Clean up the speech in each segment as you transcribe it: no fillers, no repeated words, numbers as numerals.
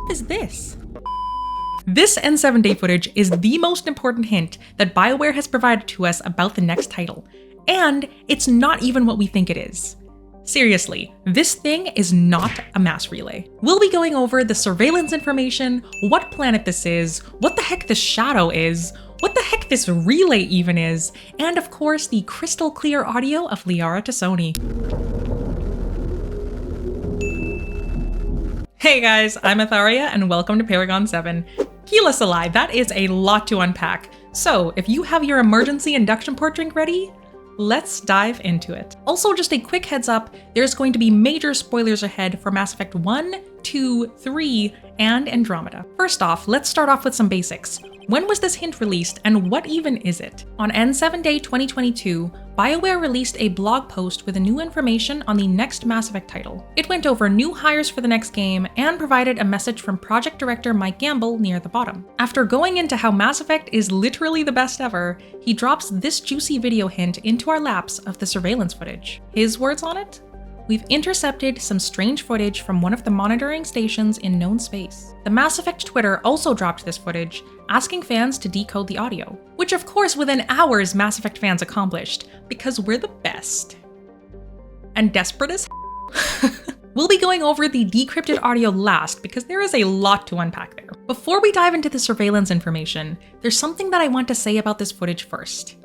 is this? This N7 day footage is the most important hint that Bioware has provided to us about the next title, and it's not even what we think it is. Seriously, this thing is not a mass relay. We'll be going over the surveillance information, what planet this is, what the heck this shadow is, what the heck this relay even is, and of course the crystal clear audio of Liara to Sony. Hey guys, I'm Atharia and welcome to Paragon 7. Keyless alive, that is a lot to unpack. So if you have your emergency induction port drink ready, let's dive into it. Also, just a quick heads up, there's going to be major spoilers ahead for Mass Effect 1, 2, 3, and Andromeda. First off, let's start off with some basics. When was this hint released, and what even is it? On N7 Day 2022, Bioware released a blog post with new information on the next Mass Effect title. It went over new hires for the next game and provided a message from project director Mike Gamble near the bottom. After going into how Mass Effect is literally the best ever, he drops this juicy video hint into our laps of the surveillance footage. His words on it? We've intercepted some strange footage from one of the monitoring stations in known space. The Mass Effect Twitter also dropped this footage, asking fans to decode the audio, which of course within hours Mass Effect fans accomplished, because we're the best. And desperate as We'll be going over the decrypted audio last because there is a lot to unpack there. Before we dive into the surveillance information, there's something that I want to say about this footage first.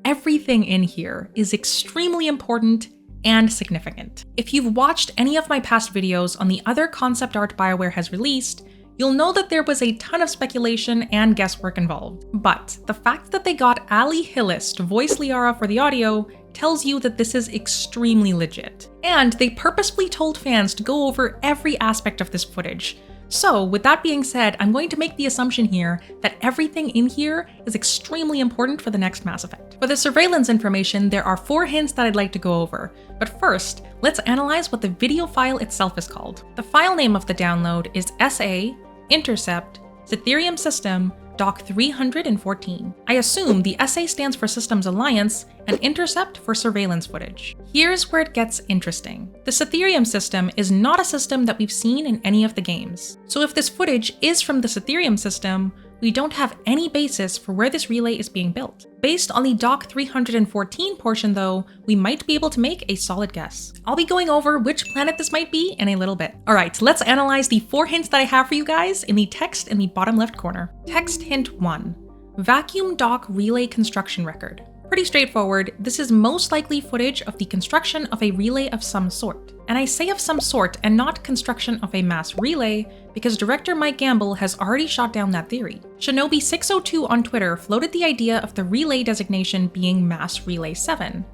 Everything in here is extremely important and significant. If you've watched any of my past videos on the other concept art Bioware has released, you'll know that there was a ton of speculation and guesswork involved. But the fact that they got Ali Hillis to voice Liara for the audio tells you that this is extremely legit. And they purposefully told fans to go over every aspect of this footage. So with that being said, I'm going to make the assumption here that everything in here is extremely important for the next Mass Effect. For the surveillance information, there are 4 hints that I'd like to go over. But first, let's analyze what the video file itself is called. The file name of the download is SA Intercept Significance System Doc 314. I assume the SA stands for Systems Alliance and Intercept for surveillance footage. Here's where it gets interesting. The Significance system is not a system that we've seen in any of the games. So if this footage is from the Significance system, we don't have any basis for where this relay is being built. Based on the Doc 314 portion though, we might be able to make a solid guess. I'll be going over which planet this might be in a little bit. Alright, let's analyze the 4 hints that I have for you guys in the text in the bottom left corner. Text hint 1. Vacuum Dock Relay Construction Record. Pretty straightforward, this is most likely footage of the construction of a relay of some sort. And I say of some sort and not construction of a mass relay because director Mike Gamble has already shot down that theory. Shinobi602 on Twitter floated the idea of the relay designation being Mass Relay 7.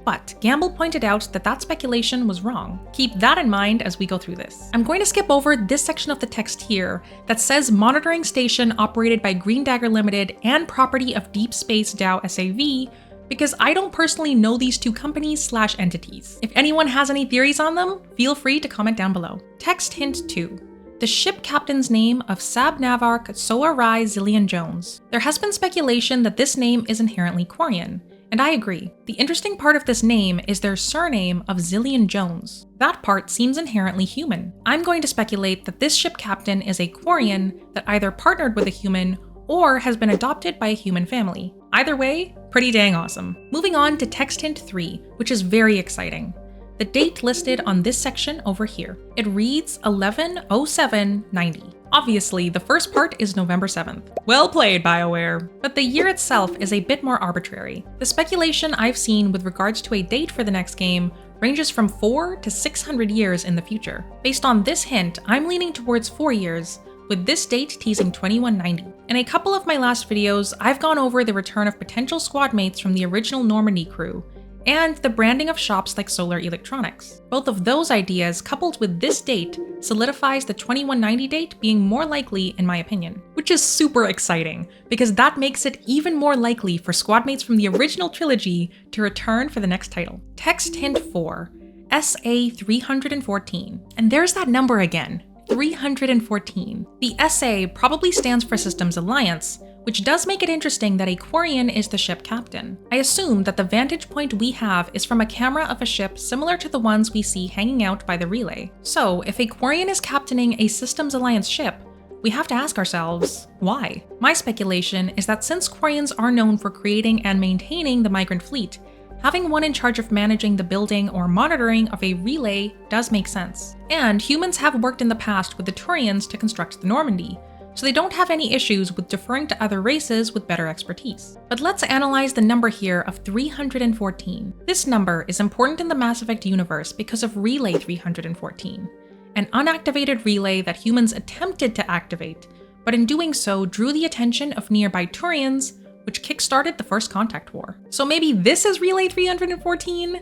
But Gamble pointed out that that speculation was wrong. Keep that in mind as we go through this. I'm going to skip over this section of the text here that says monitoring station operated by Green Dagger Limited and property of Deep Space DAO SAV, because I don't personally know these 2 companies/entities. If anyone has any theories on them, feel free to comment down below. Text hint 2. The ship captain's name of Sab Navark Soa Rai Zillion Jones. There has been speculation that this name is inherently Quarian, and I agree. The interesting part of this name is their surname of Zillion Jones. That part seems inherently human. I'm going to speculate that this ship captain is a Quarian that either partnered with a human or has been adopted by a human family. Either way, pretty dang awesome. Moving on to text hint 3, which is very exciting. The date listed on this section over here. It reads 11/07/90. Obviously, the first part is November 7th. Well played, Bioware. But the year itself is a bit more arbitrary. The speculation I've seen with regards to a date for the next game ranges from 4 to 600 years in the future. Based on this hint, I'm leaning towards 4 years, with this date teasing 2190. In a couple of my last videos, I've gone over the return of potential squad mates from the original Normandy crew, and the branding of shops like Solar Electronics. Both of those ideas, coupled with this date, solidifies the 2190 date being more likely in my opinion. Which is super exciting, because that makes it even more likely for squad mates from the original trilogy to return for the next title. Text hint 4, SA 314. And there's that number again. 314. The SA probably stands for Systems Alliance, which does make it interesting that a Quarian is the ship captain. I assume that the vantage point we have is from a camera of a ship similar to the ones we see hanging out by the relay. So if a Quarian is captaining a Systems Alliance ship, we have to ask ourselves, why? My speculation is that since Quarians are known for creating and maintaining the migrant fleet, having one in charge of managing the building or monitoring of a relay does make sense. And humans have worked in the past with the Turians to construct the Normandy, so they don't have any issues with deferring to other races with better expertise. But let's analyze the number here of 314. This number is important in the Mass Effect universe because of Relay 314, an unactivated relay that humans attempted to activate, but in doing so drew the attention of nearby Turians, which kickstarted the First Contact War. So maybe this is Relay 314?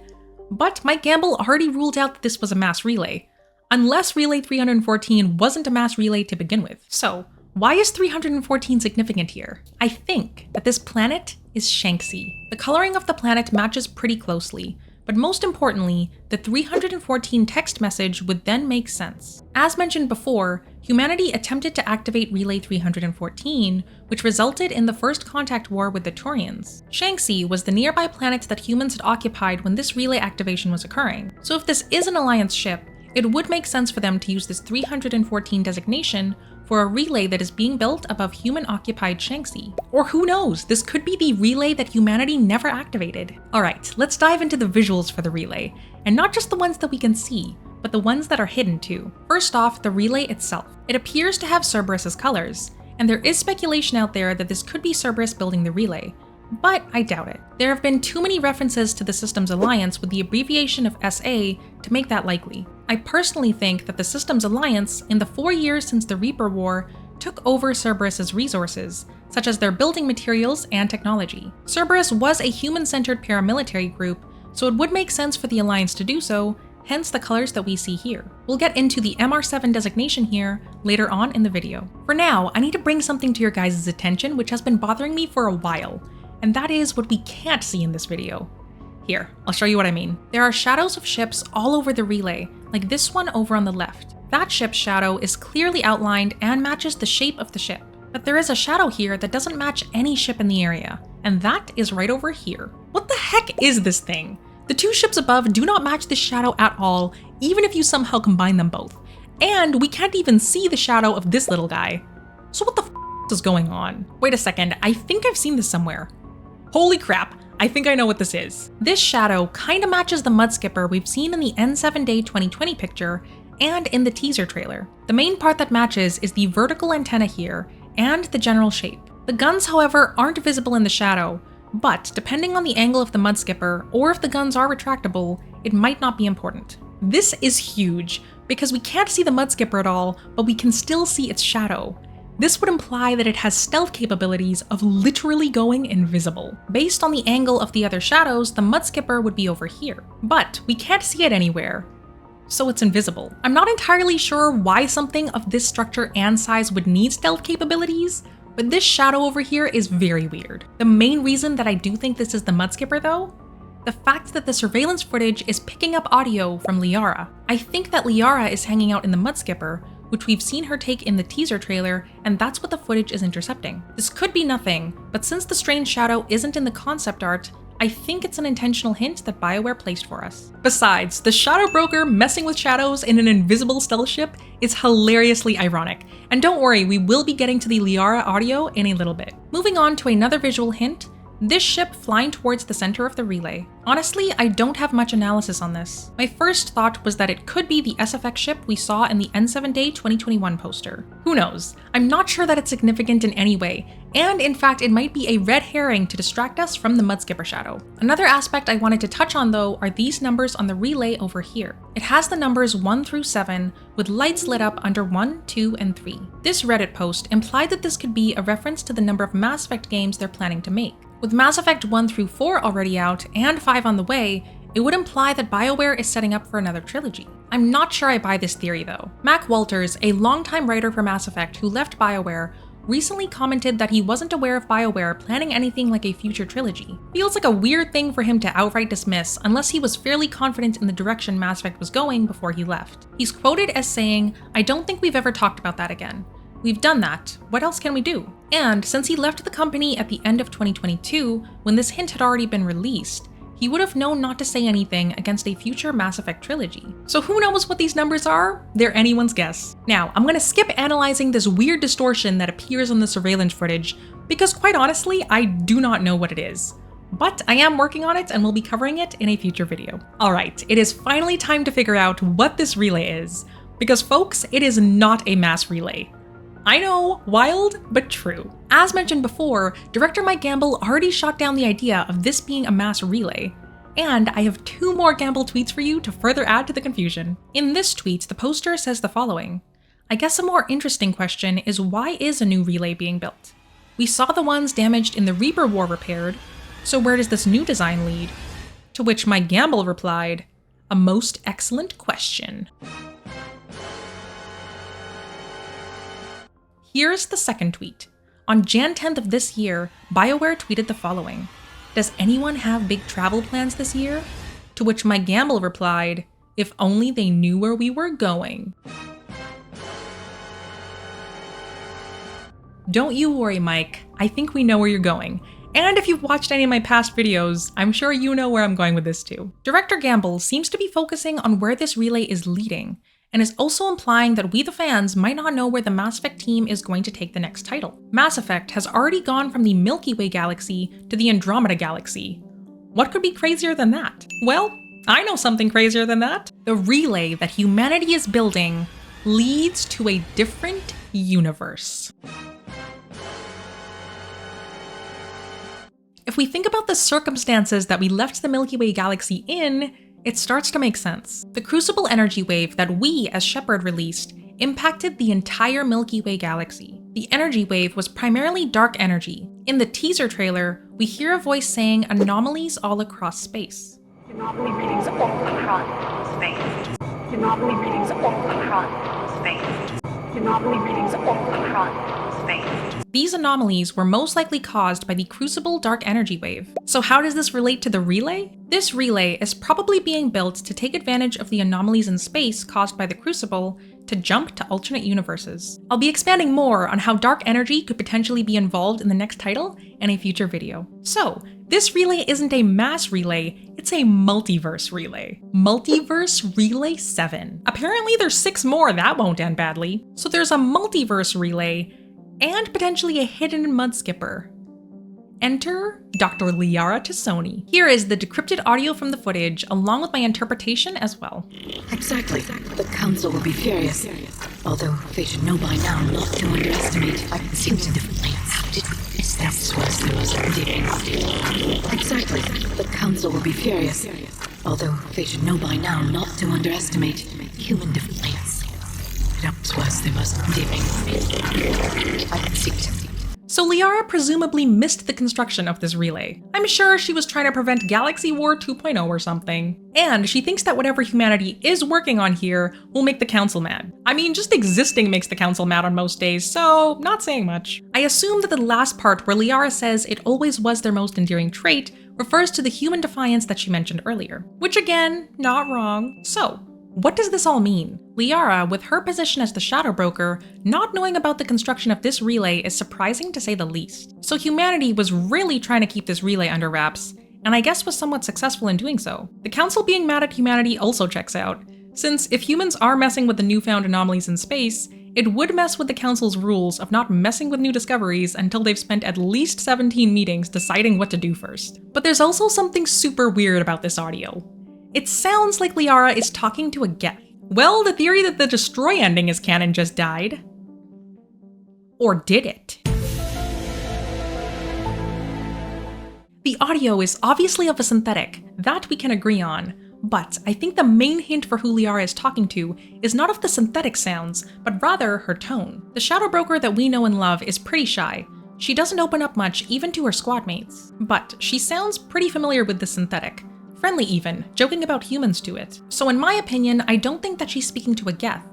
But Mike Gamble already ruled out that this was a mass relay, unless Relay 314 wasn't a mass relay to begin with. So why is 314 significant here? I think that this planet is Shanxi. The coloring of the planet matches pretty closely, but most importantly, the 314 text message would then make sense. As mentioned before, humanity attempted to activate Relay 314, which resulted in the First Contact War with the Turians. Shanxi was the nearby planet that humans had occupied when this relay activation was occurring. So if this is an Alliance ship, it would make sense for them to use this 314 designation for a relay that is being built above human-occupied Shanxi. Or who knows, this could be the relay that humanity never activated. Alright, let's dive into the visuals for the relay, and not just the ones that we can see, but the ones that are hidden too. First off, the relay itself. It appears to have Cerberus's colors, and there is speculation out there that this could be Cerberus building the relay, but I doubt it. There have been too many references to the Systems Alliance with the abbreviation of SA to make that likely. I personally think that the Systems Alliance, in the 4 years since the Reaper War, took over Cerberus's resources, such as their building materials and technology. Cerberus was a human-centered paramilitary group, so it would make sense for the Alliance to do so, hence the colors that we see here. We'll get into the MR7 designation here later on in the video. For now, I need to bring something to your guys' attention which has been bothering me for a while, and that is what we can't see in this video. Here, I'll show you what I mean. There are shadows of ships all over the relay, like this one over on the left. That ship's shadow is clearly outlined and matches the shape of the ship. But there is a shadow here that doesn't match any ship in the area, and that is right over here. What the heck is this thing? The two ships above do not match this shadow at all, even if you somehow combine them both. And we can't even see the shadow of this little guy. So what the f is going on? Wait a second, I think I've seen this somewhere. Holy crap, I think I know what this is. This shadow kinda matches the Mudskipper we've seen in the N7 Day 2020 picture and in the teaser trailer. The main part that matches is the vertical antenna here and the general shape. The guns, however, aren't visible in the shadow, but depending on the angle of the Mudskipper or if the guns are retractable, it might not be important. This is huge because we can't see the Mudskipper at all, but we can still see its shadow. This would imply that it has stealth capabilities of literally going invisible. Based on the angle of the other shadows, the Mudskipper would be over here, but we can't see it anywhere, so it's invisible. I'm not entirely sure why something of this structure and size would need stealth capabilities, but this shadow over here is very weird. The main reason that I do think this is the Mudskipper though? The fact that the surveillance footage is picking up audio from Liara. I think that Liara is hanging out in the Mudskipper, which we've seen her take in the teaser trailer, and that's what the footage is intercepting. This could be nothing, but since the strange shadow isn't in the concept art, I think it's an intentional hint that Bioware placed for us. Besides, the Shadow Broker messing with shadows in an invisible stealth ship is hilariously ironic, and don't worry, we will be getting to the Liara audio in a little bit. Moving on to another visual hint, this ship flying towards the center of the relay. Honestly, I don't have much analysis on this. My first thought was that it could be the SFX ship we saw in the N7 Day 2021 poster. Who knows? I'm not sure that it's significant in any way, and in fact it might be a red herring to distract us from the Mudskipper shadow. Another aspect I wanted to touch on though are these numbers on the relay over here. It has the numbers 1 through 7 with lights lit up under 1, 2, and 3. This Reddit post implied that this could be a reference to the number of Mass Effect games they're planning to make. With Mass Effect 1 through 4 already out and 5 on the way, it would imply that Bioware is setting up for another trilogy. I'm not sure I buy this theory though. Mac Walters, a longtime writer for Mass Effect who left Bioware, recently commented that he wasn't aware of Bioware planning anything like a future trilogy. Feels like a weird thing for him to outright dismiss unless he was fairly confident in the direction Mass Effect was going before he left. He's quoted as saying, "I don't think we've ever talked about that again. We've done that. What else can we do? And since he left the company at the end of 2022, when this hint had already been released, he would have known not to say anything against a future Mass Effect trilogy. So who knows what these numbers are? They're anyone's guess. Now, I'm gonna skip analyzing this weird distortion that appears on the surveillance footage, because quite honestly, I do not know what it is. But I am working on it and we'll be covering it in a future video. Alright, it is finally time to figure out what this relay is. Because folks, it is not a mass relay. I know, wild, but true. As mentioned before, director Mike Gamble already shot down the idea of this being a mass relay. And I have 2 more Gamble tweets for you to further add to the confusion. In this tweet, the poster says the following. I guess a more interesting question is, why is a new relay being built? We saw the ones damaged in the Reaper War repaired, so where does this new design lead? To which Mike Gamble replied, a most excellent question. Here's the second tweet. On Jan 10th of this year, Bioware tweeted the following. Does anyone have big travel plans this year? To which Mike Gamble replied, if only they knew where we were going. Don't you worry, Mike. I think we know where you're going. And if you've watched any of my past videos, I'm sure you know where I'm going with this too. Director Gamble seems to be focusing on where this relay is leading, and is also implying that we the fans might not know where the Mass Effect team is going to take the next title. Mass Effect has already gone from the Milky Way galaxy to the Andromeda galaxy. What could be crazier than that? Well, I know something crazier than that. The relay that humanity is building leads to a different universe. If we think about the circumstances that we left the Milky Way galaxy in, it starts to make sense. The Crucible energy wave that we, as Shepard, released impacted the entire Milky Way galaxy. The energy wave was primarily dark energy. In the teaser trailer, we hear a voice saying anomalies all across space. Anomaly readings all across space. Anomaly readings all across space. Anomaly readings all across space. These anomalies were most likely caused by the Crucible dark energy wave. So how does this relate to the relay? This relay is probably being built to take advantage of the anomalies in space caused by the Crucible to jump to alternate universes. I'll be expanding more on how dark energy could potentially be involved in the next title in a future video. So, this relay isn't a mass relay, it's a multiverse relay. Multiverse Relay 7. Apparently there's 6 more that won't end badly. So there's a multiverse relay, and potentially a hidden mud skipper. Enter Dr. Liara Tassoni. Here is the decrypted audio from the footage, along with my interpretation as well. Exactly. The Council will be furious. Although they should know by now not to underestimate. I can see it differently. How did we miss this? Was the most Exactly. The Council will be furious. Although they should know by now not to underestimate human differently. So Liara presumably missed the construction of this relay. I'm sure she was trying to prevent Galaxy War 2.0 or something. And she thinks that whatever humanity is working on here will make the Council mad. I mean, just existing makes the Council mad on most days, so not saying much. I assume that the last part where Liara says it always was their most endearing trait refers to the human defiance that she mentioned earlier. Which again, not wrong. So, what does this all mean? Liara, with her position as the Shadow Broker, not knowing about the construction of this relay is surprising to say the least. So humanity was really trying to keep this relay under wraps, and I guess was somewhat successful in doing so. The Council being mad at humanity also checks out, since if humans are messing with the newfound anomalies in space, it would mess with the Council's rules of not messing with new discoveries until they've spent at least 17 meetings deciding what to do first. But there's also something super weird about this audio. It sounds like Liara is talking to a Geth. Well, the theory that the Destroy ending is canon just died. Or did it? The audio is obviously of a synthetic, that we can agree on, but I think the main hint for who Liara is talking to is not of the synthetic sounds, but rather her tone. The Shadow Broker that we know and love is pretty shy. She doesn't open up much even to her squad mates, but she sounds pretty familiar with the synthetic. Friendly even, joking about humans to it. So in my opinion, I don't think that she's speaking to a Geth.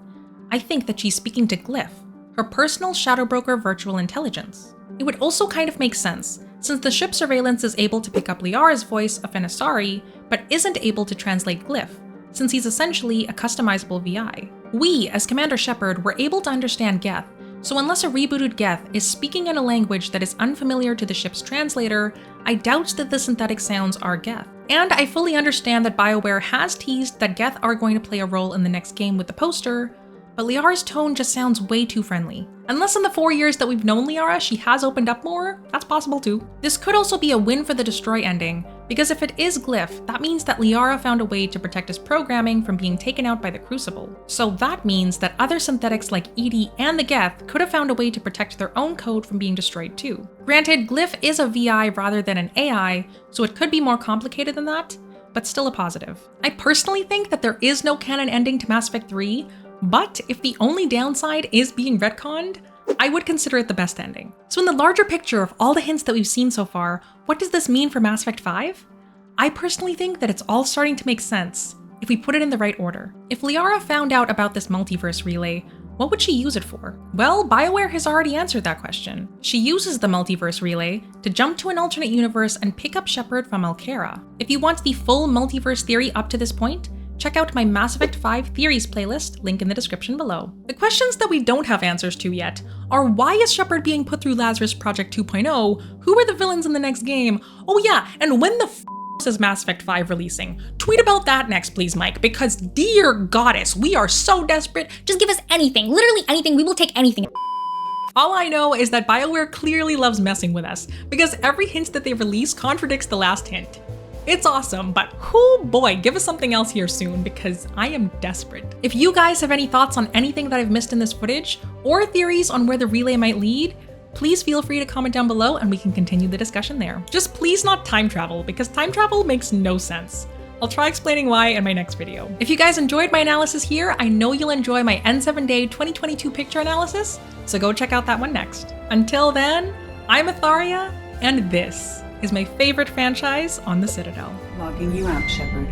I think that she's speaking to Glyph, her personal Shadow Broker virtual intelligence. It would also kind of make sense, since the ship surveillance is able to pick up Liara's voice of an Asari, but isn't able to translate Glyph, since he's essentially a customizable VI. We, as Commander Shepard, were able to understand Geth, So unless a rebooted Geth is speaking in a language that is unfamiliar to the ship's translator, I doubt that the synthetic sounds are Geth. And I fully understand that Bioware has teased that Geth are going to play a role in the next game with the poster, but Liara's tone just sounds way too friendly. Unless in the 4 years that we've known Liara, she has opened up more, that's possible too. This could also be a win for the Destroy ending, because if it is Glyph, that means that Liara found a way to protect his programming from being taken out by the Crucible. So that means that other synthetics like Edie and the Geth could have found a way to protect their own code from being destroyed too. Granted, Glyph is a VI rather than an AI, so it could be more complicated than that, but still a positive. I personally think that there is no canon ending to Mass Effect 3, but if the only downside is being retconned, I would consider it the best ending. So in the larger picture of all the hints that we've seen so far, what does this mean for Mass Effect 5? I personally think that it's all starting to make sense if we put it in the right order. If Liara found out about this multiverse relay, what would she use it for? Well, Bioware has already answered that question. She uses the multiverse relay to jump to an alternate universe and pick up Shepard from Alkera. If you want the full multiverse theory up to this point, check out my Mass Effect 5 Theories playlist, link in the description below. The questions that we don't have answers to yet are, why is Shepard being put through Lazarus Project 2.0? Who are the villains in the next game? Oh yeah, and when the is Mass Effect 5 releasing? Tweet about that next, please, Mike, because dear goddess, we are so desperate. Just give us anything, literally anything, we will take anything. All I know is that Bioware clearly loves messing with us, because every hint that they release contradicts the last hint. It's awesome, but oh boy, give us something else here soon, because I am desperate. If you guys have any thoughts on anything that I've missed in this footage, or theories on where the relay might lead, please feel free to comment down below and we can continue the discussion there. Just please not time travel, because time travel makes no sense. I'll try explaining why in my next video. If you guys enjoyed my analysis here, I know you'll enjoy my N7-Day 2022 picture analysis, so go check out that one next. Until then, I'm Atharia, and this is my favorite franchise on the Citadel. Logging you out, Shepard.